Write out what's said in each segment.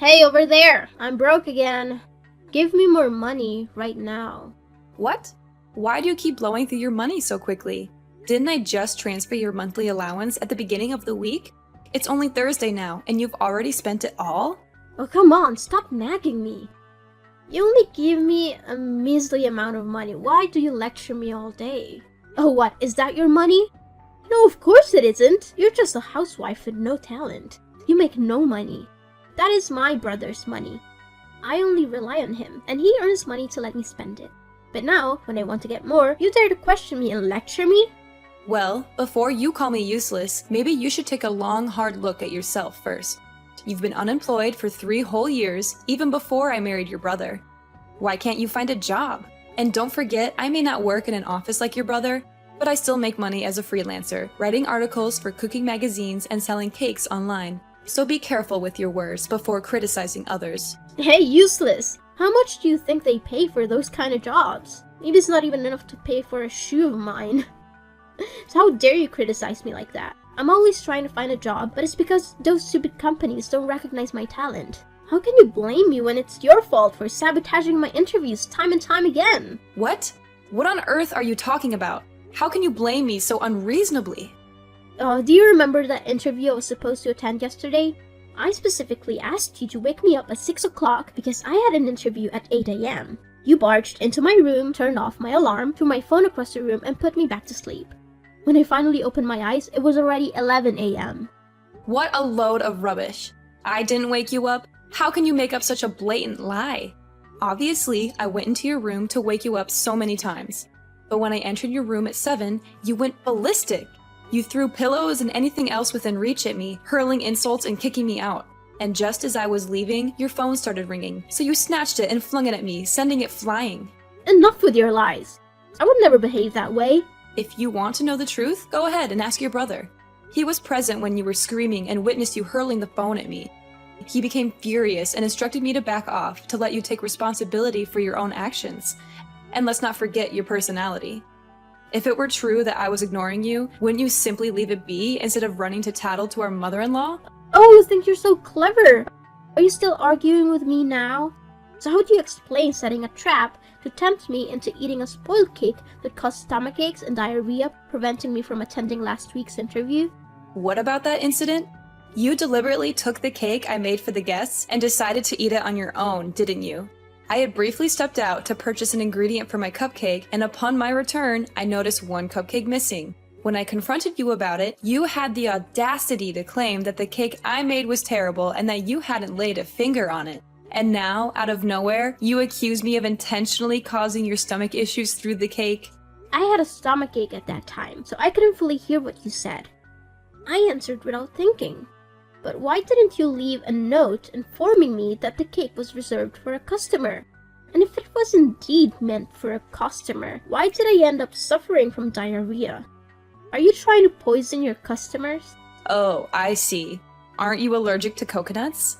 Hey, over there! I'm broke again. Give me more money right now. What? Why do you keep blowing through your money so quickly? Didn't I just transfer your monthly allowance at the beginning of the week? It's only Thursday now, and you've already spent it all? Oh, come on, stop nagging me. You only give me a measly amount of money. Why do you lecture me all day? Oh, what? Is that your money? No, of course it isn't. You're just a housewife with no talent. You make no money. That is my brother's money. I only rely on him, and he earns money to let me spend it. But now, when I want to get more, you dare to question me and lecture me? Well, before you call me useless, maybe you should take a long, hard look at yourself first. You've been unemployed for 3 whole years, even before I married your brother. Why can't you find a job? And don't forget, I may not work in an office like your brother, but I still make money as a freelancer, writing articles for cooking magazines and selling cakes online. So be careful with your words before criticizing others. Hey, useless! How much do you think they pay for those kind of jobs? Maybe it's not even enough to pay for a shoe of mine. So how dare you criticize me like that? I'm always trying to find a job, but it's because those stupid companies don't recognize my talent. How can you blame me when it's your fault for sabotaging my interviews time and time again? What? What on earth are you talking about? How can you blame me so unreasonably? Do you remember that interview I was supposed to attend yesterday? I specifically asked you to wake me up at 6 o'clock because I had an interview at 8 a.m. You barged into my room, turned off my alarm, threw my phone across the room, and put me back to sleep. When I finally opened my eyes, it was already 11 a.m. What a load of rubbish. I didn't wake you up? How can you make up such a blatant lie? Obviously, I went into your room to wake you up so many times. But when I entered your room at 7, you went ballistic. You threw pillows and anything else within reach at me, hurling insults and kicking me out. And just as I was leaving, your phone started ringing, so you snatched it and flung it at me, sending it flying. Enough with your lies. I would never behave that way. If you want to know the truth, go ahead and ask your brother. He was present when you were screaming and witnessed you hurling the phone at me. He became furious and instructed me to back off to let you take responsibility for your own actions. And let's not forget your personality. If it were true that I was ignoring you, wouldn't you simply leave it be instead of running to tattle to our mother-in-law? Oh, you think you're so clever! Are you still arguing with me now? So how do you explain setting a trap to tempt me into eating a spoiled cake that caused stomach aches and diarrhea, preventing me from attending last week's interview? What about that incident? You deliberately took the cake I made for the guests and decided to eat it on your own, didn't you? I had briefly stepped out to purchase an ingredient for my cupcake, and upon my return, I noticed one cupcake missing. When I confronted you about it, you had the audacity to claim that the cake I made was terrible and that you hadn't laid a finger on it. And now, out of nowhere, you accuse me of intentionally causing your stomach issues through the cake. I had a stomachache at that time, so I couldn't fully hear what you said. I answered without thinking. But why didn't you leave a note informing me that the cake was reserved for a customer? And if it was indeed meant for a customer, why did I end up suffering from diarrhea? Are you trying to poison your customers? Oh, I see. Aren't you allergic to coconuts?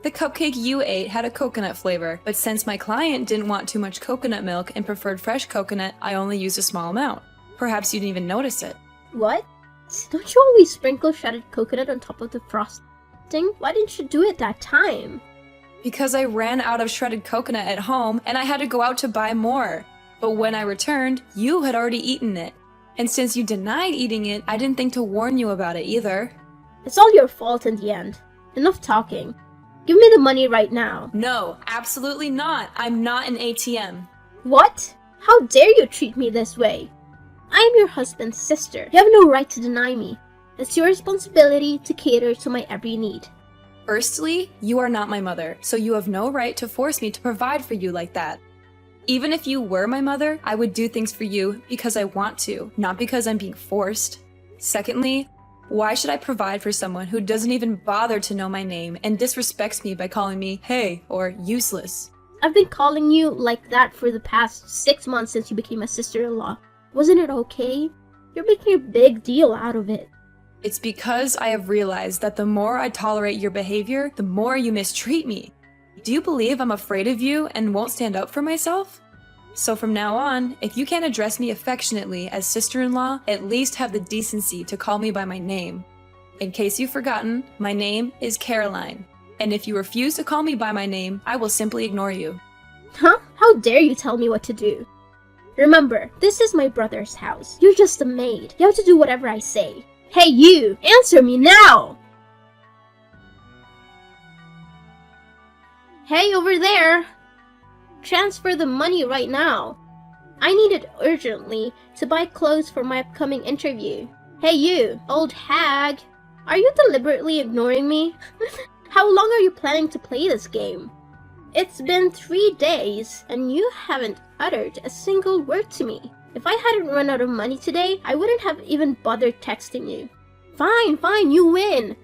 The cupcake you ate had a coconut flavor, but since my client didn't want too much coconut milk and preferred fresh coconut, I only used a small amount. Perhaps you didn't even notice it. What? Don't you always sprinkle shredded coconut on top of the frosting? Why didn't you do it that time? Because I ran out of shredded coconut at home and I had to go out to buy more. But when I returned, you had already eaten it. And since you denied eating it, I didn't think to warn you about it either. It's all your fault in the end. Enough talking. Give me the money right now. No, absolutely not. I'm not an ATM. What? How dare you treat me this way? I am your husband's sister. You have no right to deny me. It's your responsibility to cater to my every need. Firstly, you are not my mother, so you have no right to force me to provide for you like that. Even if you were my mother, I would do things for you because I want to, not because I'm being forced. Secondly, why should I provide for someone who doesn't even bother to know my name and disrespects me by calling me hey or useless? I've been calling you like that for the past 6 months since you became my sister-in-law. Wasn't it okay? You're making a big deal out of it. It's because I have realized that the more I tolerate your behavior, the more you mistreat me. Do you believe I'm afraid of you and won't stand up for myself? So from now on, if you can't address me affectionately as sister-in-law, at least have the decency to call me by my name. In case you've forgotten, my name is Caroline, And if you refuse to call me by my name, I will simply ignore you. Huh? How dare you tell me what to do? Remember, this is my brother's house. You're just a maid. You have to do whatever I say. Hey you! Answer me now! Hey over there! Transfer the money right now. I need it urgently to buy clothes for my upcoming interview. Hey you, old hag! Are you deliberately ignoring me? How long are you planning to play this game? It's been 3 days, and you haven't uttered a single word to me. If I hadn't run out of money today, I wouldn't have even bothered texting you. Fine, you win!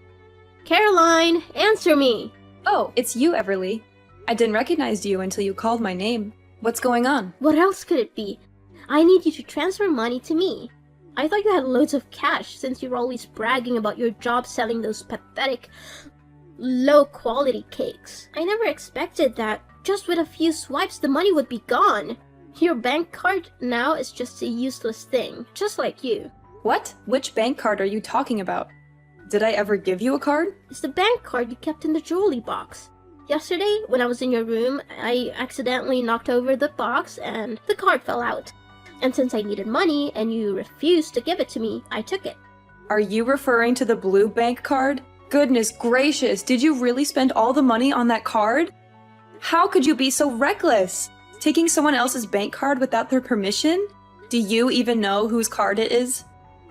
Caroline, answer me! Oh, it's you, Everly. I didn't recognize you until you called my name. What's going on? What else could it be? I need you to transfer money to me. I thought you had loads of cash since you're always bragging about your job selling those pathetic, low-quality cakes. I never expected that just with a few swipes the money would be gone. Your bank card now is just a useless thing, just like you. What? Which bank card are you talking about? Did I ever give you a card? It's the bank card you kept in the jewelry box. Yesterday, when I was in your room, I accidentally knocked over the box and the card fell out. And since I needed money and you refused to give it to me, I took it. Are you referring to the blue bank card? Goodness gracious, did you really spend all the money on that card? How could you be so reckless? Taking someone else's bank card without their permission? Do you even know whose card it is?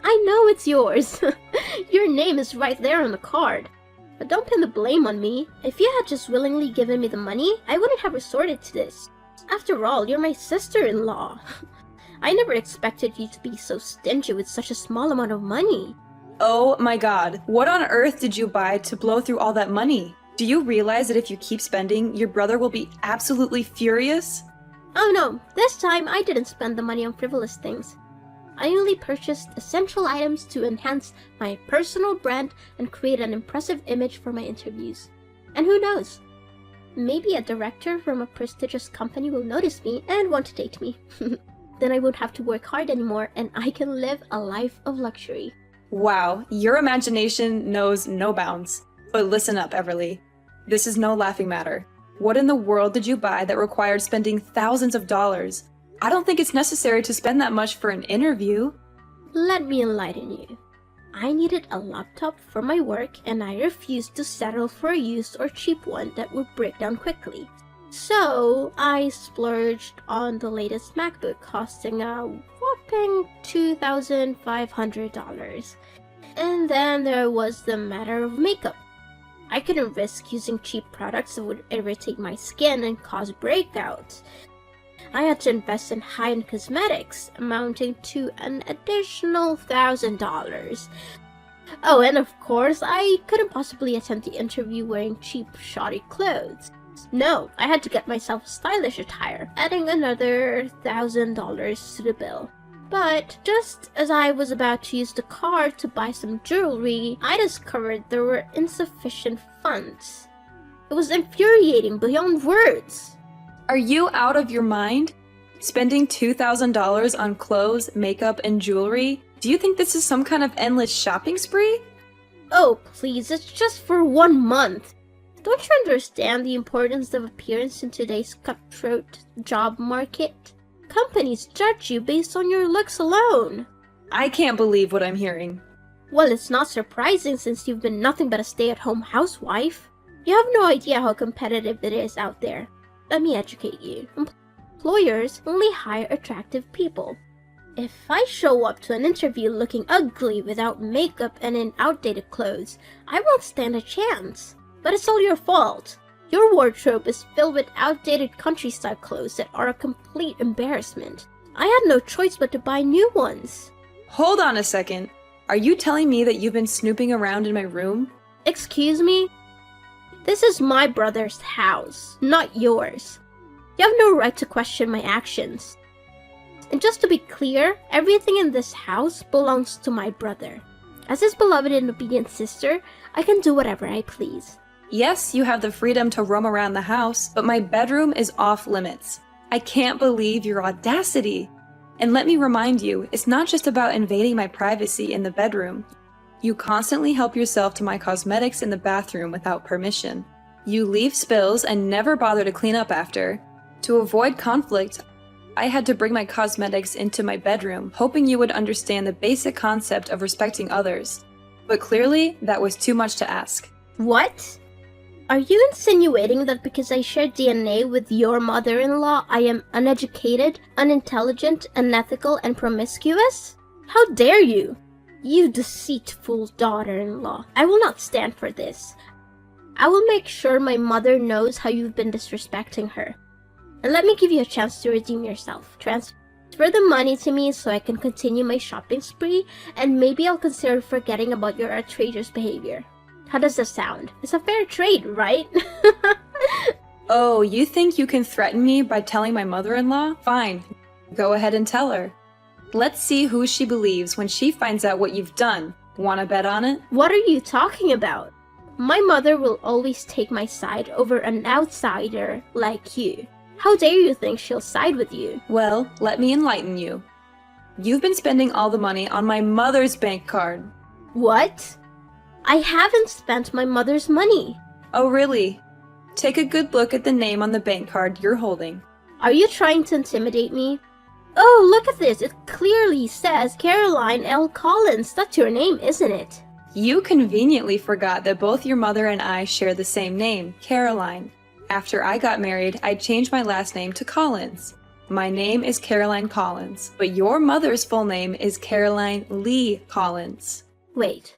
I know it's yours. Your name is right there on the card. But don't pin the blame on me. If you had just willingly given me the money, I wouldn't have resorted to this. After all, you're my sister-in-law. I never expected you to be so stingy with such a small amount of money. Oh my god, what on earth did you buy to blow through all that money? Do you realize that if you keep spending, your brother will be absolutely furious? Oh no, this time I didn't spend the money on frivolous things. I only purchased essential items to enhance my personal brand and create an impressive image for my interviews. And who knows? Maybe a director from a prestigious company will notice me and want to date me. Then I won't have to work hard anymore and I can live a life of luxury. Wow, your imagination knows no bounds. But listen up, Everly. This is no laughing matter. What in the world did you buy that required spending thousands of dollars? I don't think it's necessary to spend that much for an interview. Let me enlighten you. I needed a laptop for my work and I refused to settle for a used or cheap one that would break down quickly. So I splurged on the latest MacBook costing a whopping $2,500. And then there was the matter of makeup. I couldn't risk using cheap products that would irritate my skin and cause breakouts. I had to invest in high-end cosmetics, amounting to an additional $1,000. Oh, and of course, I couldn't possibly attend the interview wearing cheap, shoddy clothes. No, I had to get myself stylish attire, adding another $1,000 to the bill. But just as I was about to use the card to buy some jewelry, I discovered there were insufficient funds. It was infuriating beyond words. Are you out of your mind? Spending $2,000 on clothes, makeup, and jewelry? Do you think this is some kind of endless shopping spree? Oh, please, it's just for 1 month. Don't you understand the importance of appearance in today's cutthroat job market? Companies judge you based on your looks alone. I can't believe what I'm hearing. Well, it's not surprising since you've been nothing but a stay-at-home housewife. You have no idea how competitive it is out there. Let me educate you. Employers only hire attractive people. If I show up to an interview looking ugly without makeup and in outdated clothes, I won't stand a chance. But it's all your fault. Your wardrobe is filled with outdated country-style clothes that are a complete embarrassment. I had no choice but to buy new ones. Hold on a second. Are you telling me that you've been snooping around in my room? Excuse me? This is my brother's house, not yours. You have no right to question my actions. And just to be clear, everything in this house belongs to my brother. As his beloved and obedient sister, I can do whatever I please. Yes, you have the freedom to roam around the house, but my bedroom is off limits. I can't believe your audacity. And let me remind you, it's not just about invading my privacy in the bedroom. You constantly help yourself to my cosmetics in the bathroom without permission. You leave spills and never bother to clean up after. To avoid conflict, I had to bring my cosmetics into my bedroom, hoping you would understand the basic concept of respecting others. But clearly, that was too much to ask. What? Are you insinuating that because I share DNA with your mother-in-law, I am uneducated, unintelligent, unethical, and promiscuous? How dare you? You deceitful daughter-in-law. I will not stand for this. I will make sure my mother knows how you've been disrespecting her. And let me give you a chance to redeem yourself. Transfer the money to me so I can continue my shopping spree, and maybe I'll consider forgetting about your outrageous behavior. How does that sound? It's a fair trade, right? Oh, you think you can threaten me by telling my mother-in-law? Fine. Go ahead and tell her. Let's see who she believes when she finds out what you've done. Wanna bet on it? What are you talking about? My mother will always take my side over an outsider like you. How dare you think she'll side with you? Well, let me enlighten you. You've been spending all the money on my mother's bank card. What? I haven't spent my mother's money. Oh, really? Take a good look at the name on the bank card you're holding. Are you trying to intimidate me? Oh, look at this. It clearly says Caroline L. Collins. That's your name, isn't it? You conveniently forgot that both your mother and I share the same name, Caroline. After I got married, I changed my last name to Collins. My name is Caroline Collins, but your mother's full name is Caroline Lee Collins. Wait,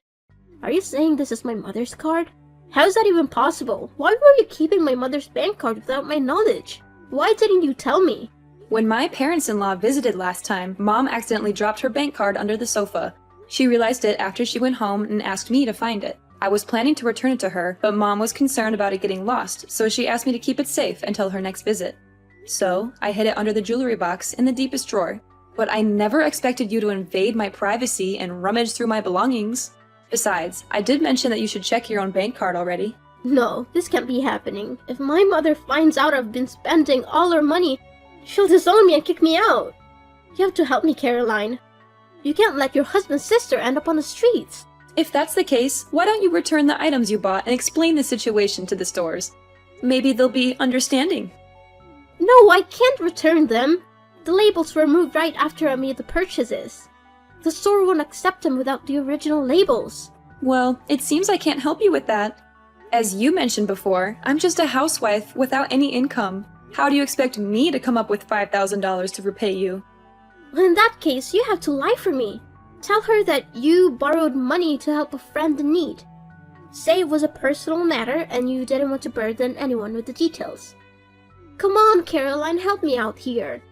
are you saying this is my mother's card? How is that even possible? Why were you keeping my mother's bank card without my knowledge? Why didn't you tell me? When my parents-in-law visited last time, Mom accidentally dropped her bank card under the sofa. She realized it after she went home and asked me to find it. I was planning to return it to her, but Mom was concerned about it getting lost, so she asked me to keep it safe until her next visit. So, I hid it under the jewelry box in the deepest drawer. But I never expected you to invade my privacy and rummage through my belongings. Besides, I did mention that you should check your own bank card already. No, this can't be happening. If my mother finds out I've been spending all her money, she'll disown me and kick me out. You have to help me, Caroline. You can't let your husband's sister end up on the streets. If that's the case, why don't you return the items you bought and explain the situation to the stores? Maybe they'll be understanding. No, I can't return them. The labels were removed right after I made the purchases. The store won't accept them without the original labels. Well, it seems I can't help you with that. As you mentioned before, I'm just a housewife without any income. How do you expect me to come up with $5,000 to repay you? In that case, you have to lie for me. Tell her that you borrowed money to help a friend in need. Say it was a personal matter and you didn't want to burden anyone with the details. Come on, Caroline, help me out here.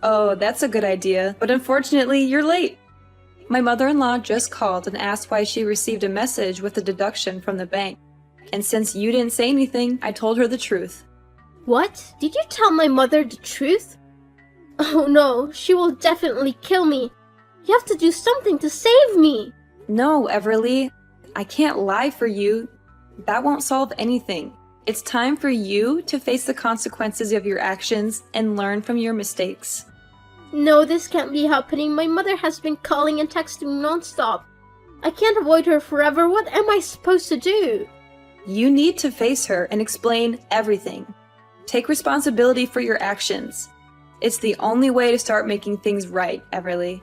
Oh, that's a good idea, but unfortunately, you're late. My mother-in-law just called and asked why she received a message with a deduction from the bank. And since you didn't say anything, I told her the truth. What? Did you tell my mother the truth? Oh no, she will definitely kill me. You have to do something to save me. No, Everly. I can't lie for you. That won't solve anything. It's time for you to face the consequences of your actions and learn from your mistakes. No, this can't be happening. My mother has been calling and texting nonstop. I can't avoid her forever. What am I supposed to do? You need to face her and explain everything. Take responsibility for your actions. It's the only way to start making things right, Everly.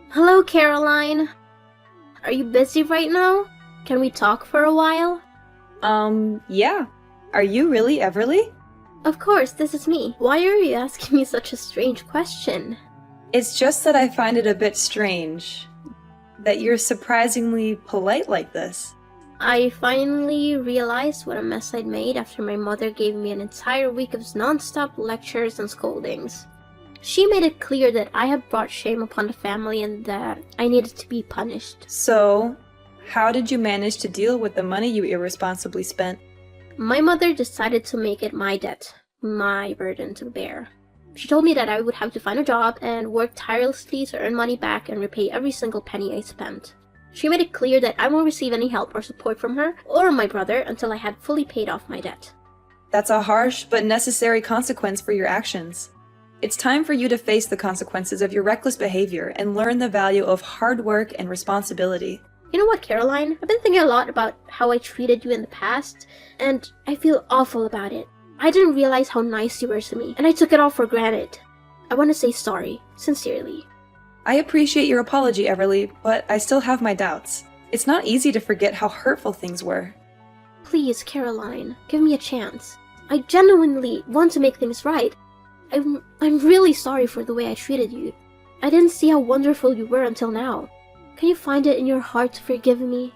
Hello, Caroline. Are you busy right now? Can we talk for a while? Yeah. Are you really Everly? Of course, this is me. Why are you asking me such a strange question? It's just that I find it a bit strange that you're surprisingly polite like this. I finally realized what a mess I'd made after my mother gave me an entire week of non-stop lectures and scoldings. She made it clear that I had brought shame upon the family and that I needed to be punished. So, how did you manage to deal with the money you irresponsibly spent? My mother decided to make it my debt, my burden to bear. She told me that I would have to find a job and work tirelessly to earn money back and repay every single penny I spent. She made it clear that I won't receive any help or support from her or my brother until I had fully paid off my debt. That's a harsh but necessary consequence for your actions. It's time for you to face the consequences of your reckless behavior and learn the value of hard work and responsibility. You know what, Caroline? I've been thinking a lot about how I treated you in the past, and I feel awful about it. I didn't realize how nice you were to me, and I took it all for granted. I want to say sorry, sincerely. I appreciate your apology, Everly, but I still have my doubts. It's not easy to forget how hurtful things were. Please, Caroline, give me a chance. I genuinely want to make things right. I'm really sorry for the way I treated you. I didn't see how wonderful you were until now. Can you find it in your heart to forgive me?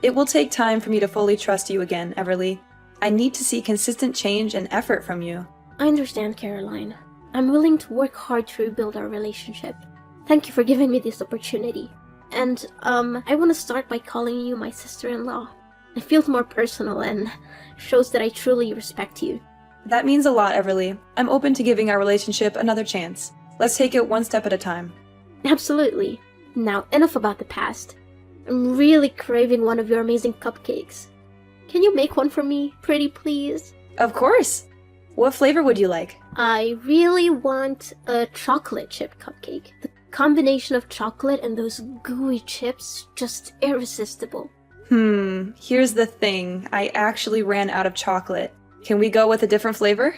It will take time for me to fully trust you again, Everly. I need to see consistent change and effort from you. I understand, Caroline. I'm willing to work hard to rebuild our relationship. Thank you for giving me this opportunity. And, I want to start by calling you my sister-in-law. It feels more personal and shows that I truly respect you. That means a lot, Everly. I'm open to giving our relationship another chance. Let's take it one step at a time. Absolutely. Now, enough about the past. I'm really craving one of your amazing cupcakes. Can you make one for me, pretty please? Of course! What flavor would you like? I really want a chocolate chip cupcake. The combination of chocolate and those gooey chips, just irresistible. Here's the thing. I actually ran out of chocolate. Can we go with a different flavor?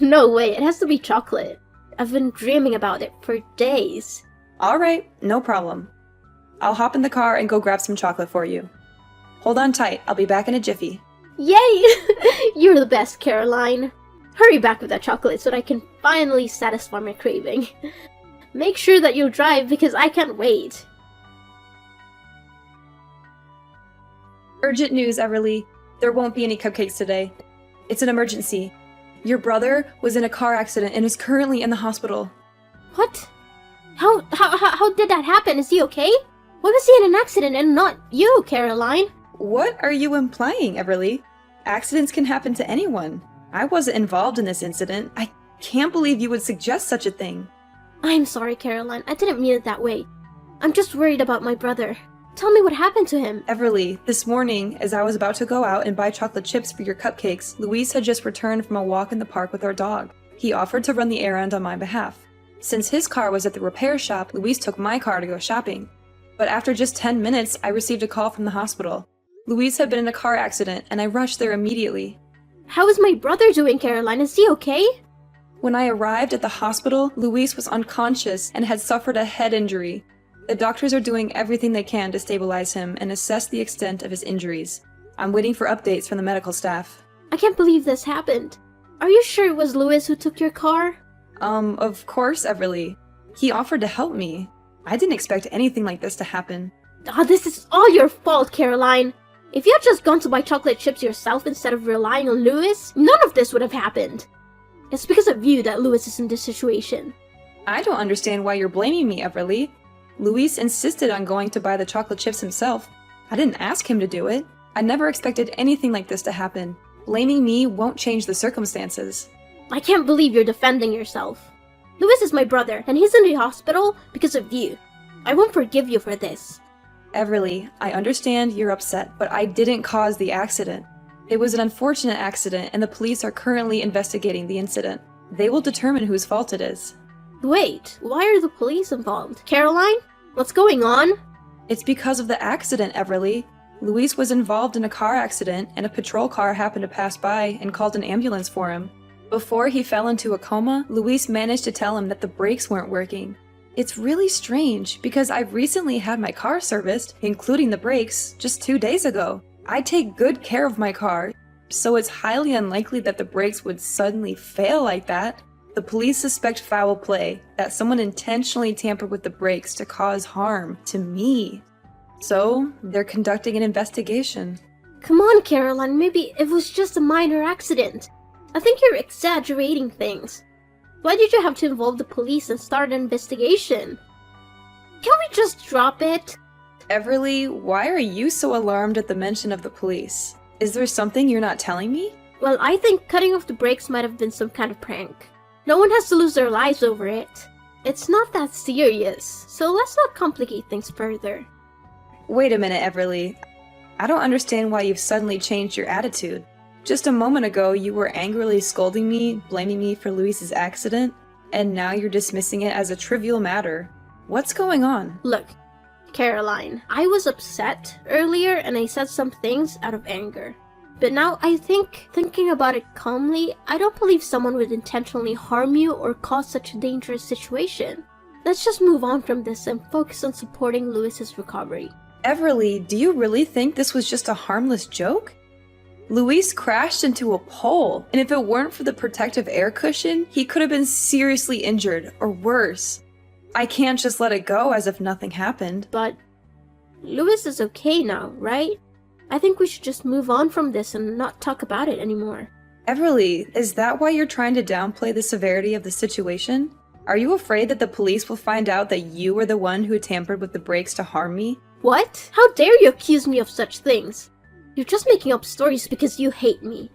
No way, it has to be chocolate. I've been dreaming about it for days. Alright, no problem. I'll hop in the car and go grab some chocolate for you. Hold on tight, I'll be back in a jiffy. Yay! You're the best, Caroline. Hurry back with that chocolate so that I can finally satisfy my craving. Make sure that you drive because I can't wait. Urgent news, Everly. There won't be any cupcakes today. It's an emergency. Your brother was in a car accident and is currently in the hospital. What? How did that happen? Is he okay? Why was he in an accident and not you, Caroline? What are you implying, Everly? Accidents can happen to anyone. I wasn't involved in this incident. I can't believe you would suggest such a thing. I'm sorry, Caroline. I didn't mean it that way. I'm just worried about my brother. Tell me what happened to him. Everly, this morning, as I was about to go out and buy chocolate chips for your cupcakes, Luis had just returned from a walk in the park with our dog. He offered to run the errand on my behalf. Since his car was at the repair shop, Luis took my car to go shopping. But after just 10 minutes, I received a call from the hospital. Luis had been in a car accident, and I rushed there immediately. How is my brother doing, Caroline? Is he okay? When I arrived at the hospital, Luis was unconscious and had suffered a head injury. The doctors are doing everything they can to stabilize him and assess the extent of his injuries. I'm waiting for updates from the medical staff. I can't believe this happened. Are you sure it was Louis who took your car? Of course, Everly. He offered to help me. I didn't expect anything like this to happen. This is all your fault, Caroline. If you had just gone to buy chocolate chips yourself instead of relying on Louis, none of this would have happened. It's because of you that Louis is in this situation. I don't understand why you're blaming me, Everly. Luis insisted on going to buy the chocolate chips himself. I didn't ask him to do it. I never expected anything like this to happen. Blaming me won't change the circumstances. I can't believe you're defending yourself. Louis is my brother, and he's in the hospital because of you. I won't forgive you for this. Everly, I understand you're upset, but I didn't cause the accident. It was an unfortunate accident, and the police are currently investigating the incident. They will determine whose fault it is. Wait, why are the police involved? Caroline? What's going on? It's because of the accident, Everly. Luis was involved in a car accident, and a patrol car happened to pass by and called an ambulance for him. Before he fell into a coma, Luis managed to tell him that the brakes weren't working. It's really strange, because I've recently had my car serviced, including the brakes, just 2 days ago. I take good care of my car, so it's highly unlikely that the brakes would suddenly fail like that. The police suspect foul play, that someone intentionally tampered with the brakes to cause harm to me. So, they're conducting an investigation. Come on, Caroline, maybe it was just a minor accident. I think you're exaggerating things. Why did you have to involve the police and start an investigation? Can we just drop it? Everly, why are you so alarmed at the mention of the police? Is there something you're not telling me? Well, I think cutting off the brakes might have been some kind of prank. No one has to lose their lives over it. It's not that serious, so let's not complicate things further. Wait a minute, Everly. I don't understand why you've suddenly changed your attitude. Just a moment ago, you were angrily scolding me, blaming me for Luis's accident, and now you're dismissing it as a trivial matter. What's going on? Look, Caroline, I was upset earlier and I said some things out of anger. But now I think, thinking about it calmly, I don't believe someone would intentionally harm you or cause such a dangerous situation. Let's just move on from this and focus on supporting Louis's recovery. Everly, do you really think this was just a harmless joke? Luis crashed into a pole, and if it weren't for the protective air cushion, he could have been seriously injured, or worse. I can't just let it go as if nothing happened. But Louis is okay now, right? I think we should just move on from this and not talk about it anymore. Everly, is that why you're trying to downplay the severity of the situation? Are you afraid that the police will find out that you were the one who tampered with the brakes to harm me? What? How dare you accuse me of such things? You're just making up stories because you hate me.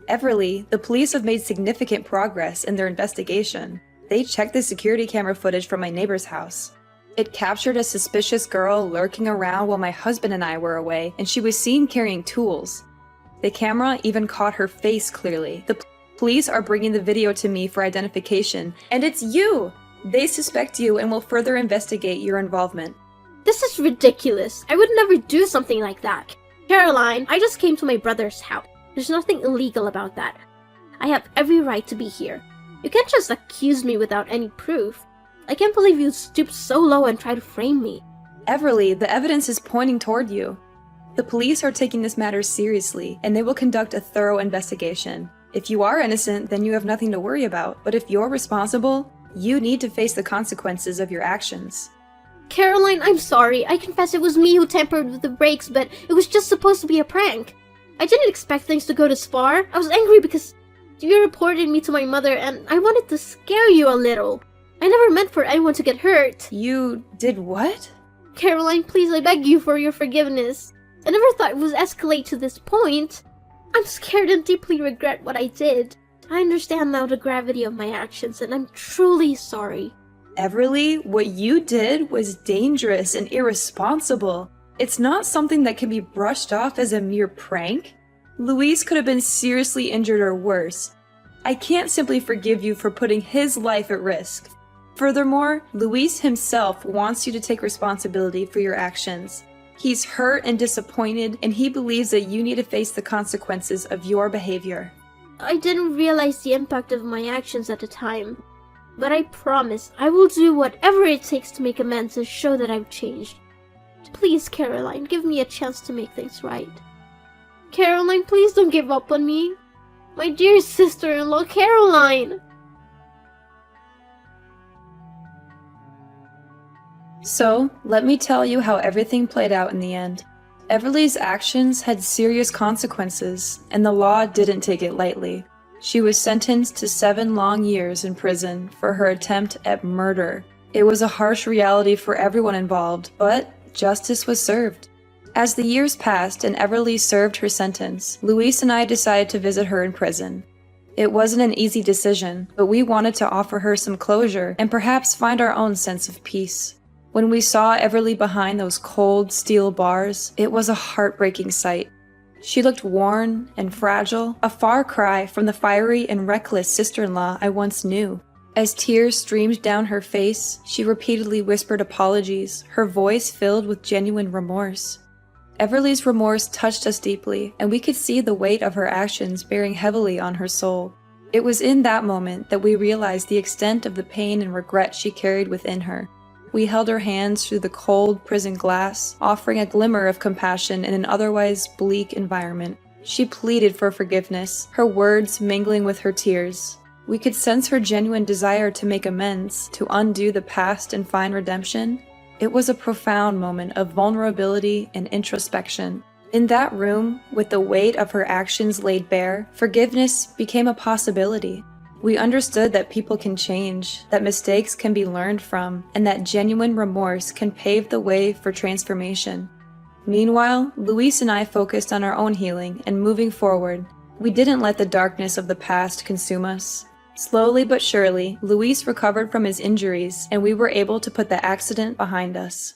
Everly, the police have made significant progress in their investigation. They checked the security camera footage from my neighbor's house. It captured a suspicious girl lurking around while my husband and I were away, and she was seen carrying tools. The camera even caught her face clearly. The police are bringing the video to me for identification, and it's you! They suspect you and will further investigate your involvement. This is ridiculous. I would never do something like that. Caroline, I just came to my brother's house. There's nothing illegal about that. I have every right to be here. You can't just accuse me without any proof. I can't believe you stooped so low and tried to frame me. Everly, the evidence is pointing toward you. The police are taking this matter seriously, and they will conduct a thorough investigation. If you are innocent, then you have nothing to worry about. But if you're responsible, you need to face the consequences of your actions. Caroline, I'm sorry. I confess it was me who tampered with the brakes, but it was just supposed to be a prank. I didn't expect things to go this far. I was angry because you reported me to my mother and I wanted to scare you a little. I never meant for anyone to get hurt. You did what? Caroline, please, I beg you for your forgiveness. I never thought it would escalate to this point. I'm scared and deeply regret what I did. I understand now the gravity of my actions and I'm truly sorry. Everly, what you did was dangerous and irresponsible. It's not something that can be brushed off as a mere prank. Luis could have been seriously injured or worse. I can't simply forgive you for putting his life at risk. Furthermore, Luis himself wants you to take responsibility for your actions. He's hurt and disappointed, and he believes that you need to face the consequences of your behavior. I didn't realize the impact of my actions at the time. But I promise I will do whatever it takes to make amends and show that I've changed. Please, Caroline, give me a chance to make things right. Caroline, please don't give up on me. My dear sister-in-law, Caroline! So, let me tell you how everything played out in the end. Everly's actions had serious consequences, and the law didn't take it lightly. She was sentenced to 7 long years in prison for her attempt at murder. It was a harsh reality for everyone involved, but justice was served. As the years passed and Everly served her sentence, Luis and I decided to visit her in prison. It wasn't an easy decision, but we wanted to offer her some closure and perhaps find our own sense of peace. When we saw Everly behind those cold steel bars, it was a heartbreaking sight. She looked worn and fragile, a far cry from the fiery and reckless sister-in-law I once knew. As tears streamed down her face, she repeatedly whispered apologies, her voice filled with genuine remorse. Everly's remorse touched us deeply, and we could see the weight of her actions bearing heavily on her soul. It was in that moment that we realized the extent of the pain and regret she carried within her. We held her hands through the cold prison glass, offering a glimmer of compassion in an otherwise bleak environment. She pleaded for forgiveness, her words mingling with her tears. We could sense her genuine desire to make amends, to undo the past and find redemption. It was a profound moment of vulnerability and introspection. In that room, with the weight of her actions laid bare, forgiveness became a possibility. We understood that people can change, that mistakes can be learned from, and that genuine remorse can pave the way for transformation. Meanwhile, Luis and I focused on our own healing and moving forward. We didn't let the darkness of the past consume us. Slowly but surely, Luis recovered from his injuries, and we were able to put the accident behind us.